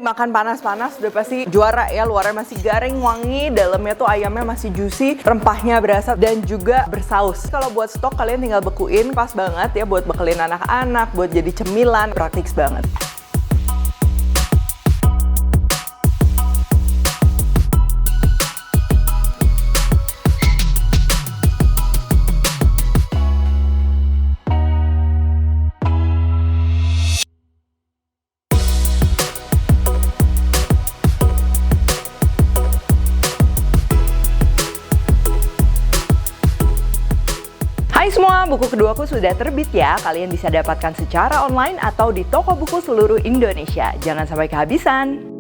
Dimakan panas-panas udah pasti juara ya, luarnya masih garing, wangi, dalamnya tuh ayamnya masih juicy, rempahnya berasa dan juga bersaus. Kalau buat stok kalian tinggal bekuin, pas banget ya buat bekelin anak-anak, buat jadi cemilan, praktis banget. Hai semua, buku keduaku sudah terbit ya. Kalian bisa dapatkan secara online atau di toko buku seluruh Indonesia. Jangan sampai kehabisan.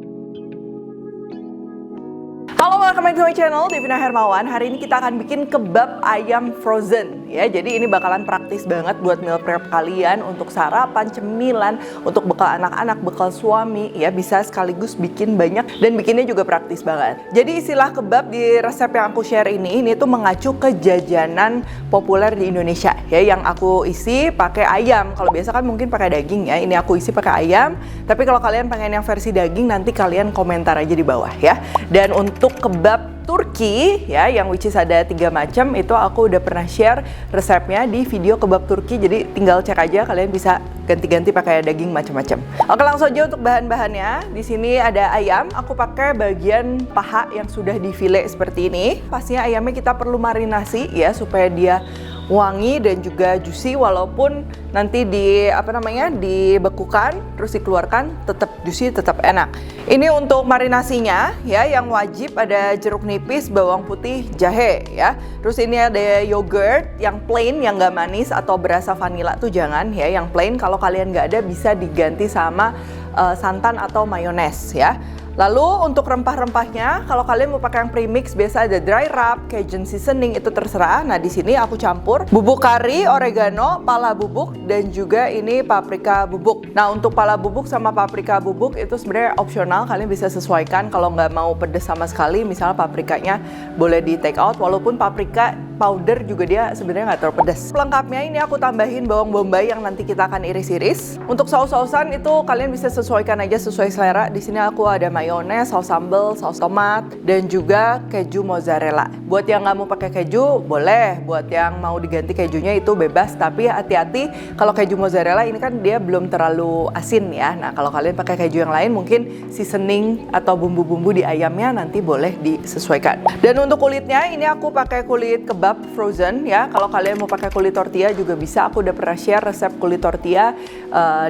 Halo, welcome back to my channel, Devina Hermawan. Hari ini kita akan bikin kebab ayam frozen ya. Jadi ini bakalan praktis banget buat meal prep kalian untuk sarapan, cemilan, untuk bekal anak-anak, bekal suami ya. Bisa sekaligus bikin banyak dan bikinnya juga praktis banget. Jadi istilah kebab di resep yang aku share ini tuh mengacu ke jajanan populer di Indonesia ya, yang aku isi pakai ayam. Kalau biasa kan mungkin pakai daging ya. Ini aku isi pakai ayam. Tapi kalau kalian pengen yang versi daging, nanti kalian komentar aja di bawah ya. Dan untuk kebab Turki ya, yang which is ada 3 macam, itu aku udah pernah share resepnya di video kebab Turki. Jadi tinggal cek aja, kalian bisa ganti-ganti pakai daging macam-macam. Oke, langsung aja untuk bahan-bahannya. Di sini ada ayam, aku pakai bagian paha yang sudah difile seperti ini. Pastinya ayamnya kita perlu marinasi ya supaya dia wangi dan juga juicy, walaupun nanti dibekukan terus dikeluarkan tetap juicy, tetap enak. Ini untuk marinasinya ya, yang wajib ada jeruk nipis, bawang putih, jahe ya. Terus ini ada yogurt yang plain, yang nggak manis atau berasa vanila tuh jangan ya, yang plain. Kalau kalian nggak ada bisa diganti sama santan atau mayones ya. Lalu untuk rempah-rempahnya, kalau kalian mau pakai yang premix, biasa ada dry rub, Cajun seasoning, itu terserah. Nah, di sini aku campur bubuk kari, oregano, pala bubuk, dan juga ini paprika bubuk. Nah, untuk pala bubuk sama paprika bubuk itu sebenarnya opsional, kalian bisa sesuaikan. Kalau nggak mau pedes sama sekali, misalnya paprikanya boleh di take out, walaupun paprika powder juga dia sebenarnya nggak terlalu pedas. Pelengkapnya ini aku tambahin bawang bombay yang nanti kita akan iris-iris. Untuk saus-sausan itu kalian bisa sesuaikan aja sesuai selera. Di sini aku ada mayones, saus sambal, saus tomat, dan juga keju mozzarella. Buat yang nggak mau pakai keju boleh, buat yang mau diganti kejunya itu bebas. Tapi hati-hati, kalau keju mozzarella ini kan dia belum terlalu asin ya. Nah, kalau kalian pakai keju yang lain, mungkin seasoning atau bumbu-bumbu di ayamnya nanti boleh disesuaikan. Dan untuk kulitnya ini aku pakai kulit kebab frozen ya. Kalau kalian mau pakai kulit tortilla juga bisa. Aku udah pernah share resep kulit tortilla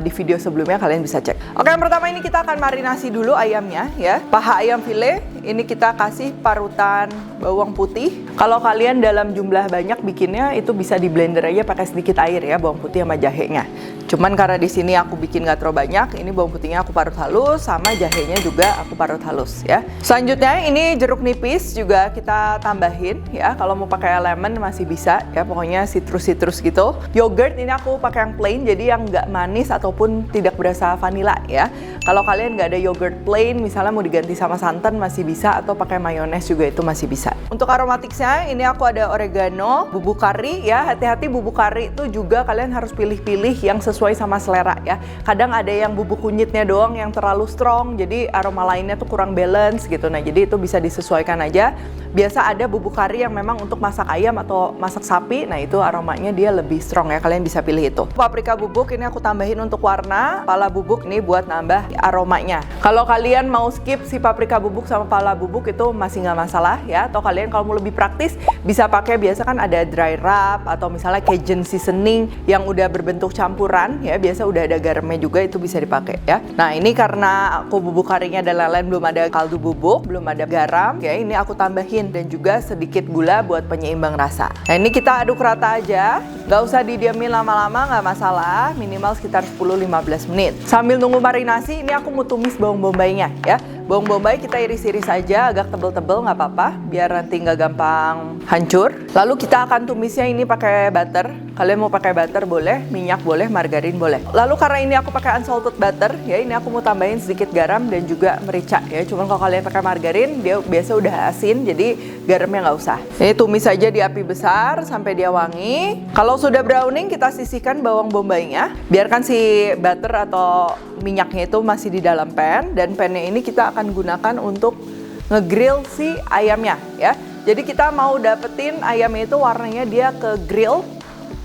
di video sebelumnya, kalian bisa cek. Oke, yang pertama ini kita akan marinasi dulu ayamnya ya. Paha ayam file ini kita kasih parutan bawang putih. Kalau kalian dalam jumlah banyak bikinnya, itu bisa di blender aja pakai sedikit air ya, bawang putih sama jahenya. Cuman karena di sini aku bikin nggak terlalu banyak, ini bawang putihnya aku parut halus, sama jahenya juga aku parut halus ya. Selanjutnya ini jeruk nipis juga kita tambahin ya. Kalau mau pakai lemon masih bisa ya, pokoknya citrus gitu. Yogurt ini aku pakai yang plain, jadi yang nggak manis ataupun tidak berasa vanila ya. Kalau kalian nggak ada yogurt plain, misalnya mau diganti sama santan masih bisa, atau pakai mayones juga itu masih bisa. Untuk aromatiknya ini aku ada oregano, bubuk kari ya. Hati-hati bubuk kari itu juga kalian harus pilih-pilih yang sesuai sama selera ya. Kadang ada yang bubuk kunyitnya doang yang terlalu strong, jadi aroma lainnya tuh kurang balance gitu. Nah, jadi itu bisa disesuaikan aja. Biasa ada bubuk kari yang memang untuk masak ayam atau masak sapi, nah itu aromanya dia lebih strong ya, kalian bisa pilih itu. Paprika bubuk ini aku tambahin untuk warna, pala bubuk ini buat nambah aromanya. Kalau kalian mau skip si paprika bubuk sama pala bubuk itu masih nggak masalah ya. Atau kalian kalau mau lebih praktis bisa pakai, biasa kan ada dry rub atau misalnya Cajun seasoning yang udah berbentuk campuran ya, biasa udah ada garamnya juga, itu bisa dipakai ya. Nah, ini karena aku bubuk karinya ada lelen, belum ada kaldu bubuk, belum ada garam ya, ini aku tambahin, dan juga sedikit gula buat penyeimbang rasa. Nah, ini kita aduk rata aja, nggak usah didiamin lama-lama, nggak masalah, minimal sekitar 10-15 menit. Sambil nunggu marinasi, ini aku mau tumis bawang bombaynya ya. Bawang bombay kita iris-iris aja, agak tebel-tebel nggak apa-apa, biar nanti nggak gampang hancur. Lalu kita akan tumisnya ini pakai butter. Kalian mau pakai butter boleh, minyak boleh, margarin boleh. Lalu karena ini aku pakai unsalted butter ya, ini aku mau tambahin sedikit garam dan juga merica ya. Cuman kalau kalian pakai margarin, dia biasa udah asin, jadi garamnya nggak usah. Ini tumis saja di api besar sampai dia wangi. Kalau sudah browning, kita sisihkan bawang bombaynya. Biarkan si butter atau minyaknya itu masih di dalam pan, dan pannya ini kita akan gunakan untuk ngegrill si ayamnya ya. Jadi kita mau dapetin ayamnya itu warnanya dia ke grill,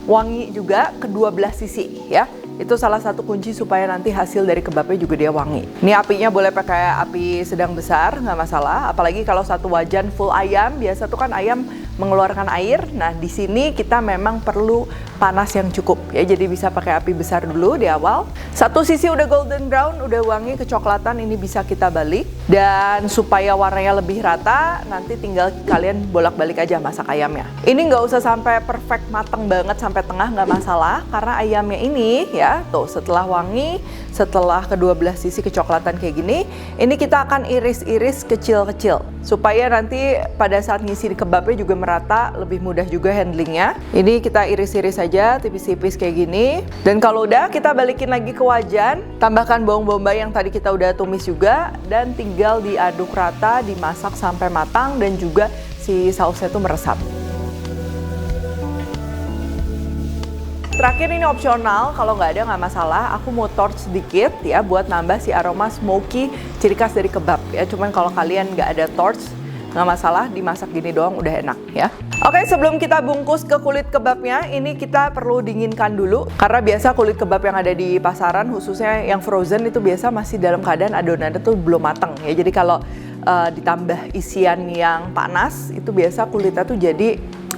wangi juga kedua belah sisi ya. Itu salah satu kunci supaya nanti hasil dari kebabnya juga dia wangi. Ini apinya boleh pakai api sedang besar, nggak masalah. Apalagi kalau satu wajan full ayam, biasa tuh kan ayam mengeluarkan air. Nah di sini kita memang perlu panas yang cukup ya. Jadi bisa pakai api besar dulu di awal. Satu sisi udah golden brown, udah wangi kecoklatan, ini bisa kita balik. Dan supaya warnanya lebih rata, nanti tinggal kalian bolak-balik aja masak ayamnya. Ini nggak usah sampai perfect mateng banget sampai tengah, nggak masalah. Karena ayamnya ini ya, tuh setelah wangi, setelah kedua belah sisi kecoklatan kayak gini, ini kita akan iris-iris kecil-kecil. Supaya nanti pada saat ngisi di kebabnya juga merata, lebih mudah juga handlingnya. Ini kita iris-iris saja tipis-tipis kayak gini. Dan kalau udah, kita balikin lagi ke wajan, tambahkan bawang bombay yang tadi kita udah tumis juga, dan tinggal diaduk rata, dimasak sampai matang dan juga si sausnya tuh meresap. Terakhir ini opsional, kalau nggak ada nggak masalah. Aku mau torch sedikit ya buat nambah si aroma smoky ciri khas dari kebab ya. Cuman kalau kalian nggak ada torch, nggak masalah, dimasak gini doang udah enak ya. Oke, sebelum kita bungkus ke kulit kebabnya, ini kita perlu dinginkan dulu. Karena biasa kulit kebab yang ada di pasaran, khususnya yang frozen itu biasa masih dalam keadaan adonannya tuh belum matang ya. Jadi kalau ditambah isian yang panas, itu biasa kulitnya tuh jadi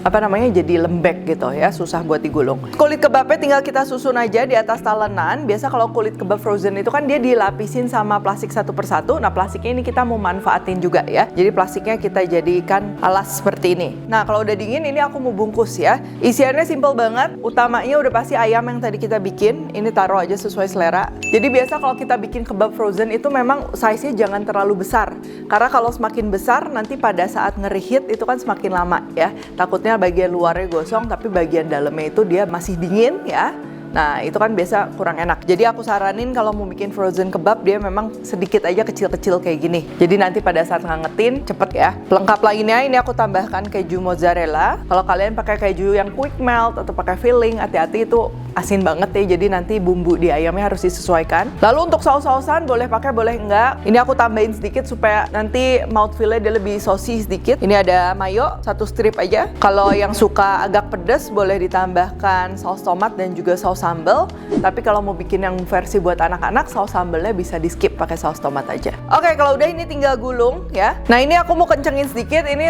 jadi lembek gitu ya, susah buat digulung. Kulit kebabnya tinggal kita susun aja di atas talenan. Biasa kalau kulit kebab frozen itu kan dia dilapisin sama plastik satu persatu. Nah plastiknya ini kita mau manfaatin juga ya. Jadi plastiknya kita jadikan alas seperti ini. Nah kalau udah dingin ini aku mau bungkus ya. Isiannya simple banget. Utamanya udah pasti ayam yang tadi kita bikin. Ini taruh aja sesuai selera. Jadi biasa kalau kita bikin kebab frozen itu memang size-nya jangan terlalu besar. Karena kalau semakin besar nanti pada saat nge-reheat itu kan semakin lama ya. Takutnya bagian luarnya gosong tapi bagian dalamnya itu dia masih dingin ya. Nah itu kan biasa kurang enak. Jadi aku saranin kalau mau bikin frozen kebab dia memang sedikit aja kecil-kecil kayak gini. Jadi nanti pada saat ngangetin cepet ya. Pelengkap lainnya ini aku tambahkan keju mozzarella. Kalau kalian pakai keju yang quick melt atau pakai filling, hati-hati itu asin banget ya. Jadi nanti bumbu di ayamnya harus disesuaikan. Lalu untuk saus-sausan boleh pakai boleh enggak. Ini aku tambahin sedikit supaya nanti mouthfeel-nya dia lebih saucy sedikit. Ini ada mayo, satu strip aja. Kalau yang suka agak pedas boleh ditambahkan saus tomat dan juga saus sambal. Tapi kalau mau bikin yang versi buat anak-anak, saus sambalnya bisa di skip pakai saus tomat aja. Oke, kalau udah ini tinggal gulung ya. Nah ini aku mau kencengin sedikit, ini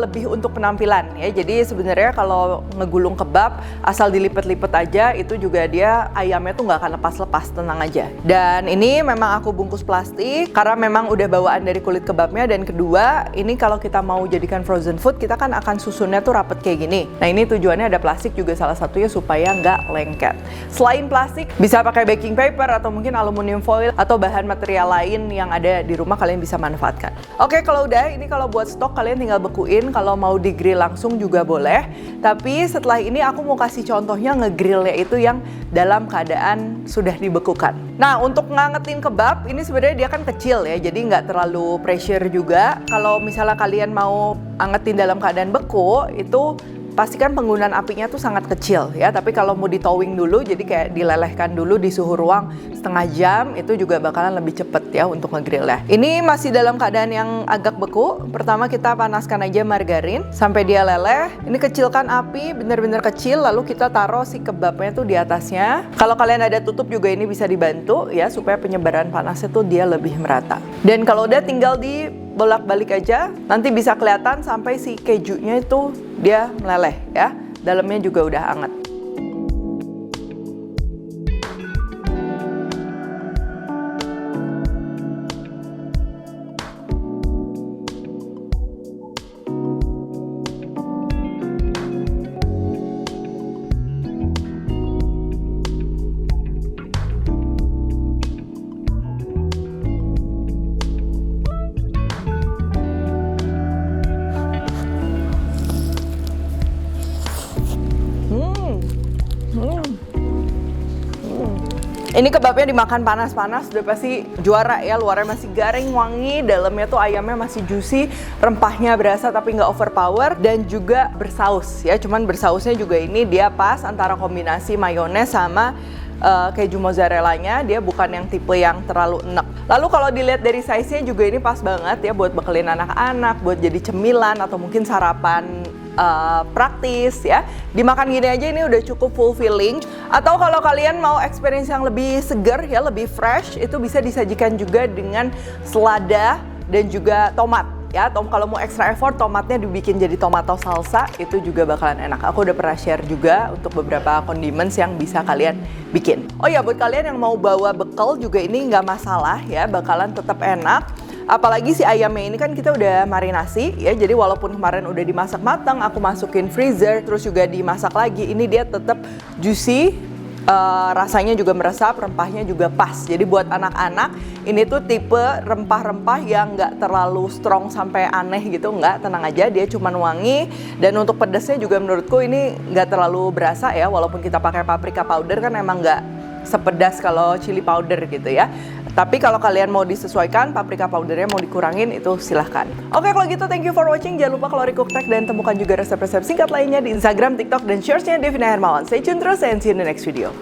lebih untuk penampilan ya. Jadi sebenarnya kalau ngegulung kebab asal dilipet-lipet aja itu juga dia ayamnya tuh nggak akan lepas-lepas, tenang aja. Dan ini memang aku bungkus plastik karena memang udah bawaan dari kulit kebabnya. Dan kedua, ini kalau kita mau jadikan frozen food, kita kan akan susunnya tuh rapet kayak gini. Nah ini tujuannya ada plastik juga salah satunya supaya nggak lengket. Selain plastik, bisa pakai baking paper atau mungkin aluminium foil atau bahan material lain yang ada di rumah kalian bisa manfaatkan. Oke, kalau udah, ini kalau buat stok kalian tinggal bekuin. Kalau mau di grill langsung juga boleh. Tapi setelah ini aku mau kasih contohnya ngegrillnya itu yang dalam keadaan sudah dibekukan. Nah, untuk ngangetin kebab ini sebenarnya dia kan kecil ya, jadi nggak terlalu pressure juga. Kalau misalnya kalian mau angetin dalam keadaan beku, itu pastikan penggunaan apinya tuh sangat kecil ya. Tapi kalau mau di towing dulu, jadi kayak dilelehkan dulu di suhu ruang setengah jam, itu juga bakalan lebih cepet ya untuk ngegrillnya. Ini masih dalam keadaan yang agak beku. Pertama kita panaskan aja margarin sampai dia leleh. Ini kecilkan api bener-bener kecil, lalu kita taruh si kebabnya tuh di atasnya. Kalau kalian ada tutup juga ini bisa dibantu ya supaya penyebaran panasnya tuh dia lebih merata. Dan kalau udah tinggal di bolak-balik aja, nanti bisa kelihatan sampai si kejunya itu dia meleleh ya. Dalamnya juga udah hangat. Ini kebabnya dimakan panas-panas udah pasti juara ya. Luarnya masih garing, wangi, dalamnya tuh ayamnya masih juicy, rempahnya berasa tapi nggak overpower, dan juga bersaus ya. Cuman bersausnya juga ini dia pas antara kombinasi mayones sama keju mozzarellanya. Dia bukan yang tipe yang terlalu enek. Lalu kalau dilihat dari size-nya juga ini pas banget ya buat bekelin anak-anak, buat jadi cemilan atau mungkin sarapan praktis ya. Dimakan gini aja ini udah cukup fulfilling. Atau kalau kalian mau experience yang lebih segar ya, lebih fresh, itu bisa disajikan juga dengan selada dan juga tomat ya. Kalau mau extra effort, tomatnya dibikin jadi tomato salsa, itu juga bakalan enak. Aku udah pernah share juga untuk beberapa condiments yang bisa kalian bikin. Oh ya, buat kalian yang mau bawa bekal juga ini nggak masalah ya, bakalan tetap enak. Apalagi si ayamnya ini kan kita udah marinasi ya, jadi walaupun kemarin udah dimasak matang, aku masukin freezer, terus juga dimasak lagi, ini dia tetap juicy, rasanya juga meresap, rempahnya juga pas. Jadi buat anak-anak, ini tuh tipe rempah-rempah yang nggak terlalu strong sampai aneh gitu, nggak, tenang aja, dia cuman wangi. Dan untuk pedasnya juga menurutku ini nggak terlalu berasa ya, walaupun kita pakai paprika powder kan emang nggak sepedas kalau chili powder gitu ya. Tapi kalau kalian mau disesuaikan, paprika powdernya mau dikurangin, itu silahkan. Oke, kalau gitu thank you for watching. Jangan lupa kalori cook track dan temukan juga resep-resep singkat lainnya di Instagram, TikTok, dan Shorts-nya Devina Hermawan. Stay tune terus and see you in the next video.